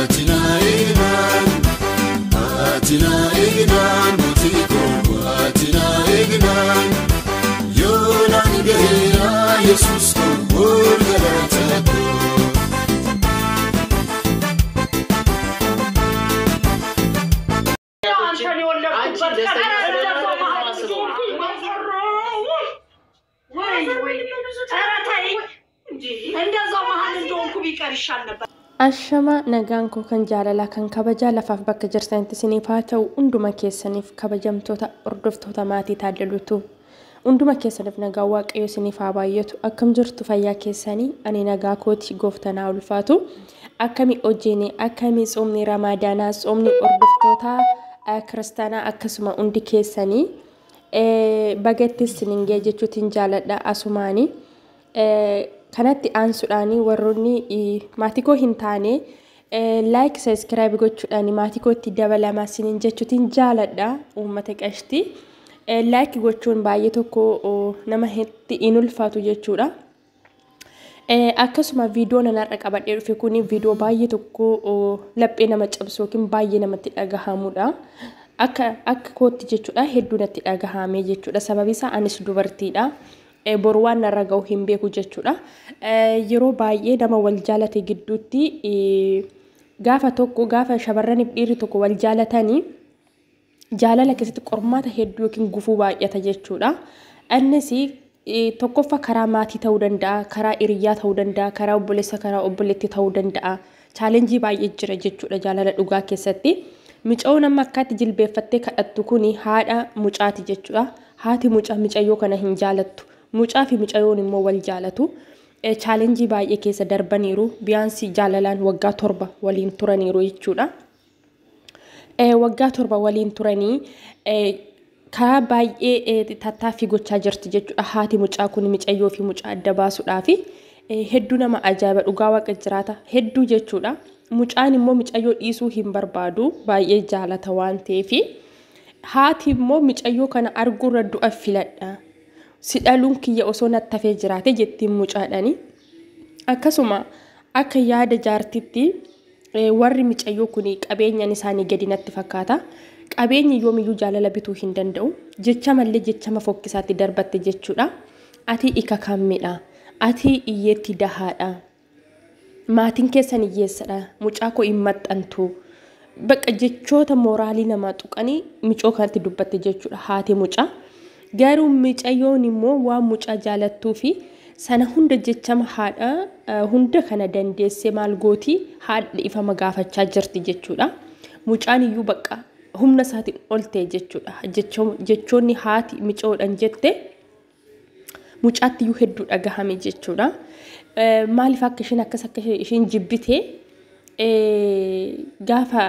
Atina ignan mutiko atina ignan yolan geya Jesus ko burgalatako Ashama nagaan koo kan jaalala kan kabajaa lafaaf bakka jirtanitti isiniif haa ta'u hunduma keessaniif kabajamtoota hordoftoota maatii Taaddaluutu hunduma keessaniif nagaa waaqayyo isiniif haa baay'atu akkam jirtu fayyaa keessanii ani nagaa kooti gooftanaa ulfaatu akkami hojjenne akkami soomni ramadaanaa soomni hordoftoota kiristaanaa akkasuma hundi keessanii bagattis isiniin jechuutiin jaaladha asumaanii kanatti aansuudhaanii warroonni maatikoo hin taane like subscribe gochuudhaanii maatikootti dabalamaa isiniin jechuutiin jaaladha uummata qashti like gochuun baay'ee tokko nama hetti in ulfaatu jechuudha akkasuma viidiyoo nanarra qabadhee dhufe kuni viidiyoo baay'ee tokko laphee nama cabsu yookiin baay'ee namatti dhagahamudha akka kootti jechuudha hedduu natti dhagahame jechuudha sababi isaa anis dubartiidha borwaan narra ga'u hin beeku jechuudha yeroo baay'ee nama wal jaalate gidduutti gaafa tokko gaafa shamarraniif dhiirri tokko wal jaalatanii jaalala keessatti qormaata hedduu yookiin gufuu baay'ata jechuudha innis tokkoffaa karaa maatii ta'uu danda'a karaa hiriyaa ta'uu danda'a karaa obboleessa karaa obboleettii ta'uu danda'a chaalenjii baay'ee jira jechuudha jaalala dhugaa keessatti micoo nama akkaatti jilbeeffattee kadhattu kuni haadha mucaati jechuudha haati mucayyoo kana hin jaalattu mucaa fi mucayyoon immoo wal jaalatu chaalenjii baay'ee keessa darbaniiru biyaansi jaalalaan waggaa 7 waliin turaniiru jechuudha waggaa 7 waliin turanii karaa baay'ee tattaaffii gochaa jirti jechuudha haati mucaa kun mucayyoo fi mucaa adda baasuudhaaf hedduu nama ajaa'iba dhugaa waaqa jiraata hedduu jechuudha mucaan immoo mucayyoo dhiisuu hin barbaadu baay'ee jaalata waan ta'eef haati immoo mucayyoo kana arguurra du'a filadha sidhaluun kiyya osoo nattafee jiraate jettiin mucaadhani akkasuma akka yaada jaartitti warri mucayyoo kun qabeenyaan isaanii gadi natti fakkaata qabeenyi yoomiyyuu jaalala bituu hin danda'u jecha mallee jechama fokkisaatti darbatte jechuudha ati ika kammidha ati iyyeetti dahaadha maatiin keessan iyyeessadha mucaa koo hin maxxantu bakka jechoota mooraalii namaa tuqanii mucoo kanatti dubbatte jechuudha haati mucaa garuu mucayyoon immoo waan mucaa jaalattuu fi sana hunda jechama haadha hunda kana dandeessee maal gooti haadha ifama gaafachaa jirti jechuudha mucaan iyyuu bakka humna isaatiin oltee jechuudha jechoonni haati mucoodhaan jette mucaatti iyyuu hedduu dhagahame jechuudha maaliif akka isheen jibbite gaafa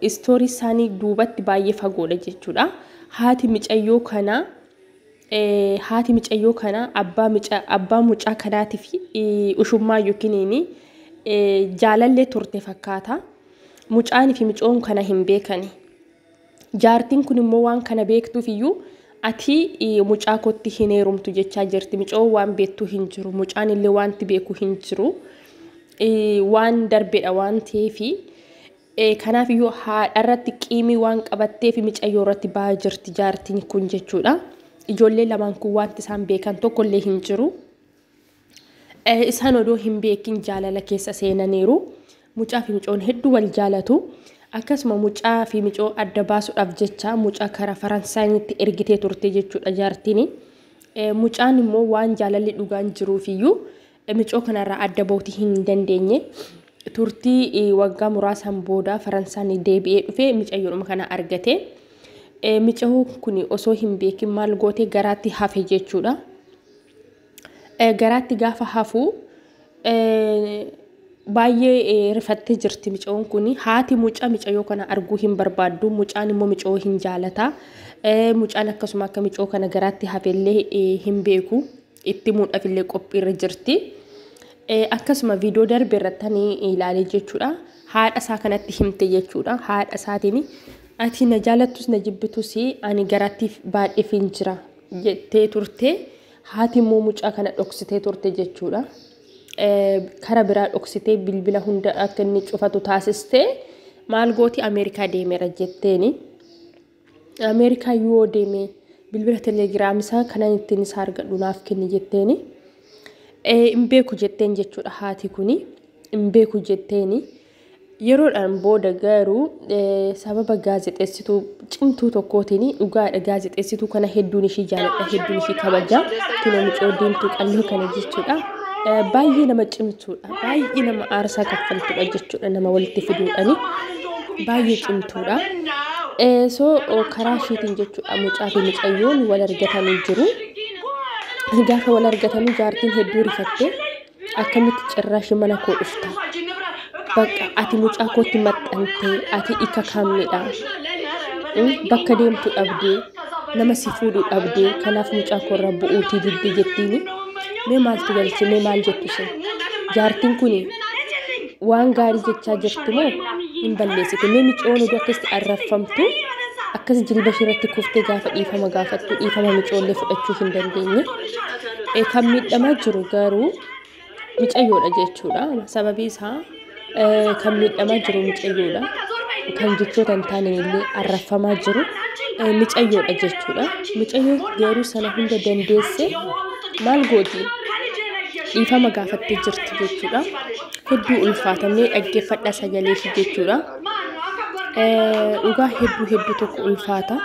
istoorii isaanii duubatti baay'ee fagoodha jechuudha haati mucayyoo kana abbaa mucaa kanaatiif ushummaa yookiin jaalallee turte fakkaata mucaanii fi mucoon kana hin beekani jaartiin kun immoo waan kana beektuuf iyyuu ati mucaa kootti hin heerumtu jechaa jirti mucoo waan beektu hin jiru mucaan illee waanti beeku hin jiru waan darbeedha waan ta'eef kanaaf iyyuu haadharratti qiimii waan qabatteef mucayyoo irratti ba'aa jirti jaartiin kun jechuudha ijoollee lamaan kun wanti isaan beekan tokkollee hin jiru isaan odoo hin beekin jaalala keessa seenaniiru mucaa fi mucoon hedduu wal jaalatu akkasuma mucaa fi mucoo adda baasuudhaaf jecha mucaa karaa Faransaayinitti ergitee turte jechuudha jaartiin mucaan immoo waan jaalalli dhugaan jiruuf iyyuu mucoo kanarraa adda ba'uutii hin dandeenye turtii waggaa muraasan booda Faransaayinii deebi'ee dhufee mucayyoodhuma kana argate mucoo kun osoo hin beekin maal goote garaatti hafe jechuudha garaatti gaafa hafu baay'ee rifattee jirti mucoon kun haati mucayyoo kana arguu hin barbaaddu mucaan immoo mucoo hin jaalata mucaan akkasuma akka mucoo kana garaatti hafellee hin beeku itti muudhaafillee qophiirra jirti akkasuma viidiyoo darbe irratti ilaalee jechuudha haadha isaa kanatti himte jechuudha haadha isaatiin ati na jaalattus na jibbitus ani garaatti baadheef hin jira jettee turte haati immoo mucaa kana dhoksitee turte jechuudha kara biraa dhoksitee bilbila hunda akka inni cufatu taasistee maal gooti Ameerikaa deemeera jetteeni. Ameerikaa yoo deeme bilbila telegiraam isaa kana ittiin isaa argadhu naaf kenni jetteeni. Hin beeku jetteen jechuudha haati kuni. Hin beeku jetteeni. Yeroodhaan booda garuu sababa gaazexeessituu cimtuu tokkootiin dhugaadha gaazexeessituu kana hedduun ishii jaaladha hedduun ishii kabaja kunoo mucoo deemtuu qal'oo kana jechuudha. Baay'ee nama cimtuudha baay'ee nama aarsaa kaffaltuudha jechuudha nama walitti fiduudhaani baay'ee cimtuudha. So karaa ishiitiin jechuudha mucaa fi mucayyoon wal argatanii jiru. Gaafa wal argatanii jaartiin hedduu rifattee akkamitti cirraashi mana koo dhufta. Bakka ati mucaa kootti maxxantee ati akka kaamidha. Bakka deemtu dhabdee nama si fuudhu dhabdee kanaaf mucaa koorra bu'uutii diddee jettiini. Mee maaltu galche mee maal jettu sin jaartiin kuni waan gaarii jechaa jirti moo hin balleessite mee micoon oduu akkasitti arraffamtu akkas jilba irratti kuftee gaafa dhiifama gaafattu dhiifama micoollee fudhachuu hin dandeenye. Kan miidhamaa jiru garuu micayyoodha jechuudha sababii isaa kan miidhamaa jiru micayyoodha kan jechoota hin taane illee arraffamaa jiru micayyoodha jechuudha. Micayyoon garuu sana hunda dandeesse maal gooti dhiifama gaafattee jirti jechuudha. Hedduu ulfaatamee dhaggeeffadha sagalee ishee jechuudha. Dhugaa hedduu tokko ulfaata.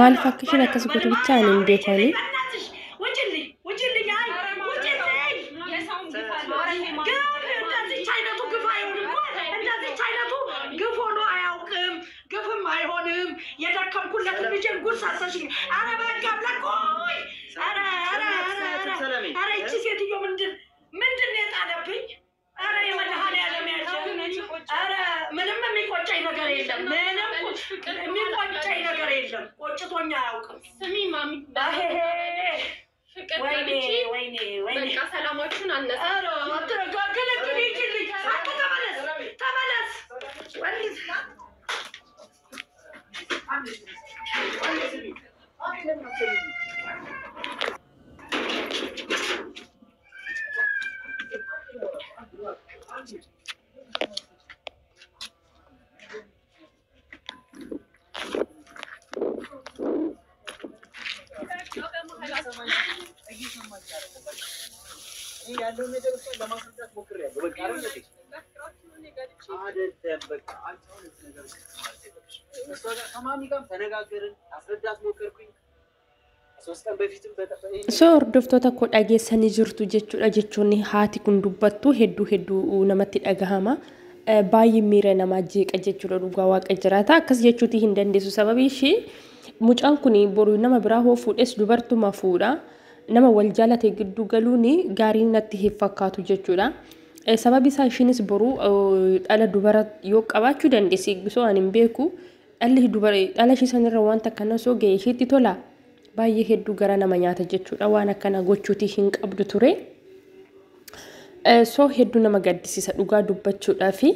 Maaliif akka isheen akkas gootu bichaan hin beekani. So hordoftoota koo dhageessanii jirtu jechuudha jechuun haati kun dubbattu hedduu namatti dhagahama. Baay'ee miira namaa jeeqa jechuudha dhugaa waaqa jiraata akkas jechuutii hin dandeessu sababii ishee mucaan kun boru nama biraa hoo fuudhes dubartuma fuudha. Nama wal jaalate gidduu galuun gaarii natti hin fakkaatu jechuudha. Sababii isaa ishiinis boru dhala dubara yoo qabaachuu dandeessi so ani hin beeku dhala ishii sanirra wanta kana soo ga'e isheetti tola. Baay'ee hedduu gara nama nyaata jechuudha waan akkana gochuutii hin qabdu ture. So hedduu nama gaddisiisa dhugaa dubbachuudhaa fi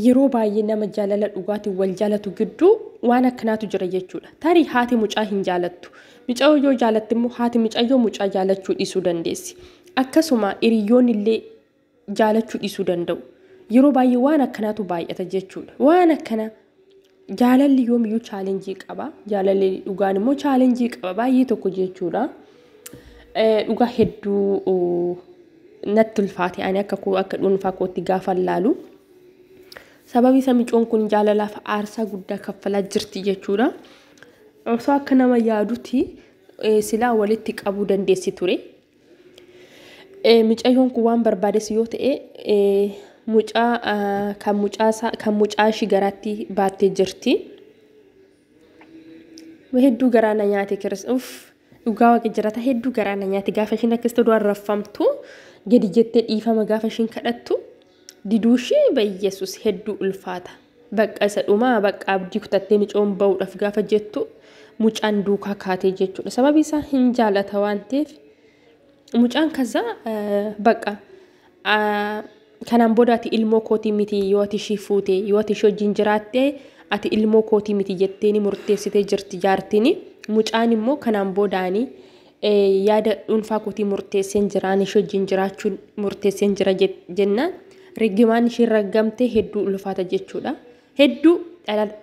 yeroo baay'ee nama jaalala dhugaatiin wal jaalatu gidduu waan akkanaatu jira jechuudha. Tarii haati mucaa hin jaalattu. Mucaa yoo jaalatte immoo haati mucaa jaalachuu dhiisuu dandeessi. Akkasuma hiriyoon illee jaalachuu dhiisuu danda'u. Yeroo baay'ee waan akkanaatu baay'ata jechuudha. Waan akkana jaalalli yoomiyyuu chaalenjii qaba. Jaalalli dhugaan immoo chaalenjii qaba baay'ee tokko jechuudha. Dhugaa hedduu natti ulfaate ani akka dhuunfaa kootti gaafa laalu. Sababii isa micoon kun jaalalaaf aarsaa guddaa kaffalaa jirti jechuudha. Osoo akka nama yaadutti silaa walitti qabuu dandeessi ture. Micayyoon kun waan barbaades yoo ta'e kan mucaa ishii garaatti baattee jirti. Hedduu garaa na nyaate dhugaa waaqa jiraata hedduu garaa na nyaate gaafa ishiin akkasitti du'aan raffamtu gadi jettee dhiifama gaafa ishiin kadhattu diduushii bayyesus hedduu ulfaata. Bakka isa dhumaa bakka abdii kutattee micoon ba'uudhaaf gaafa jettu mucaan duukaa kaatee jechuudha. Sababii isaa hin jaalata waan ta'eef mucaan kaza bakka kanaan booda ati ilmoo kootii miti yoo ati ishii fuute yoo ati ishii wajjin jiraatte ati ilmoo kootii miti jetteeni murteessitee jirti jaartini. Mucaan immoo kanaan boodaani yaada dhuunfaa kootii murteesseen jiraan ishee wajjin jiraachuun murteesseen jira jennaan riggimaan ishee raggamtee hedduu ulfaata jechuudha. Hedduu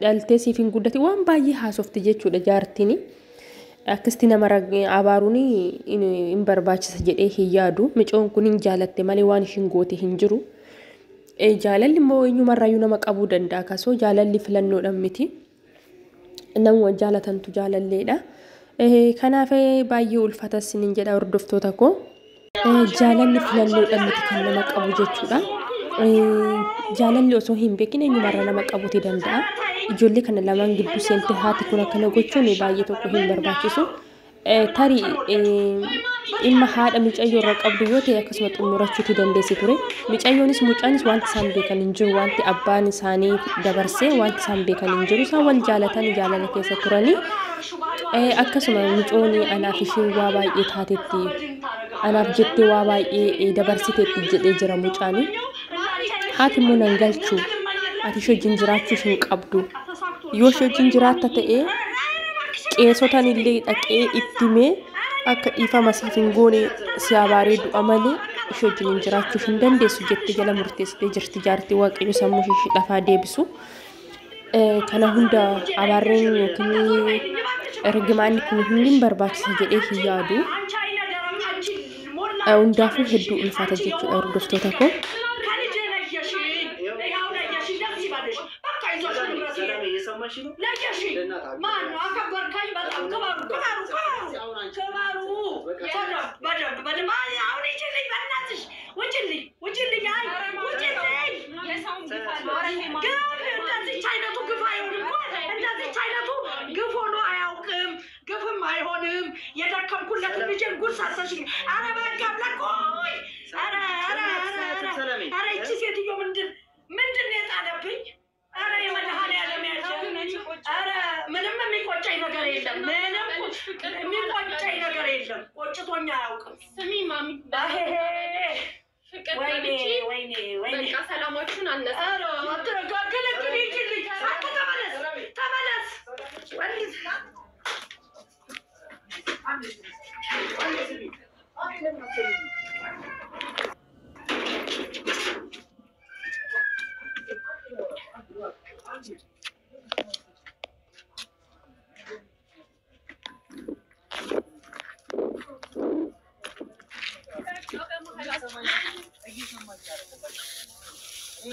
dhaltee siif hin guddate waan baay'ee haasofte jechuudha jaartiin. Akkasti nama abaaruun hin barbaachisa jedhee hin yaadu. Micoon kun hin jaalatte malee waan ishiin goote hin jiru. Jaalalli immoo eenyumarraayyuu nama qabuu danda'a. Kasoo jaalalli filannoodhaan miti. Nama jaalatantu jaalalleedha. Kanaaf baay'ee ulfaata sinin jedha hordoftoota koo. Jaalalli filannoodhaan miti kan nama qabu jechuudha. Jaalalli osoo hin beekin eenyumarraa nama qabuuti danda'a. Ijoollee kana lamaan gidduu seentee haati kun akkana gochuun baay'ee tokko hin barbaachisu. Tarii dhimma haadha mucayyoo irra qabdu yoo ta'e akkasuma xumurachuuti dandeessi ture. Mucayyoonis mucaanis wanti isaan beekan hin jiru. Wanti abbaan isaanii dabarsee wanti isaan beekan hin jiru. Isaan wal jaalatan jaalala keessa turanii. Akkasuma mucooni anaaf isheen waa baay'ee taatetti anaaf jettee waa baay'ee dabarsiteetti jedhee jira mucaani. Haati immoo nan galchuu ati ishee wajjin jiraachuu hin qabdu. Yoo ishee wajjin jiraatta ta'ee qeessotaan illee dhaqee itti himee akka dhiifama siif hin goone si abaaree du'a malee ishee wajjin jiraachuu hin dandeessu jettee jala murteessitee jirti jaartii waaqayyo sammuu ishee lafaa deebisu. Kana hunda abaarreen yookiin ergimaan kun hin barbaachisa jedhee hin yaadu. Hundaafuu hedduu ulfaata jechuudha hordoftoota koo.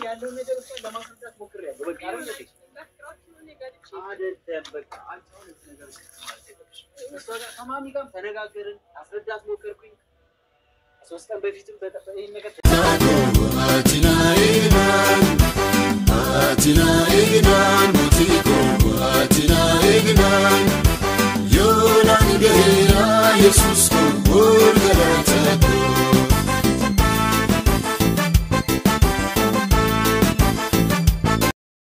ያለው ነገር እኮ ለማስረዳት ሞክሬያለሁ። በቃ አይደል በቃ አንተው ነገር እሷ ጋር ከማሚ ጋር ተነጋገርን፣ አስረዳት ሞከርኩኝ። 3 ቀን በፊትም በተፈይን ነገር አቲና ሙቲኮ አቲና ዮናን ገያ ኢየሱስ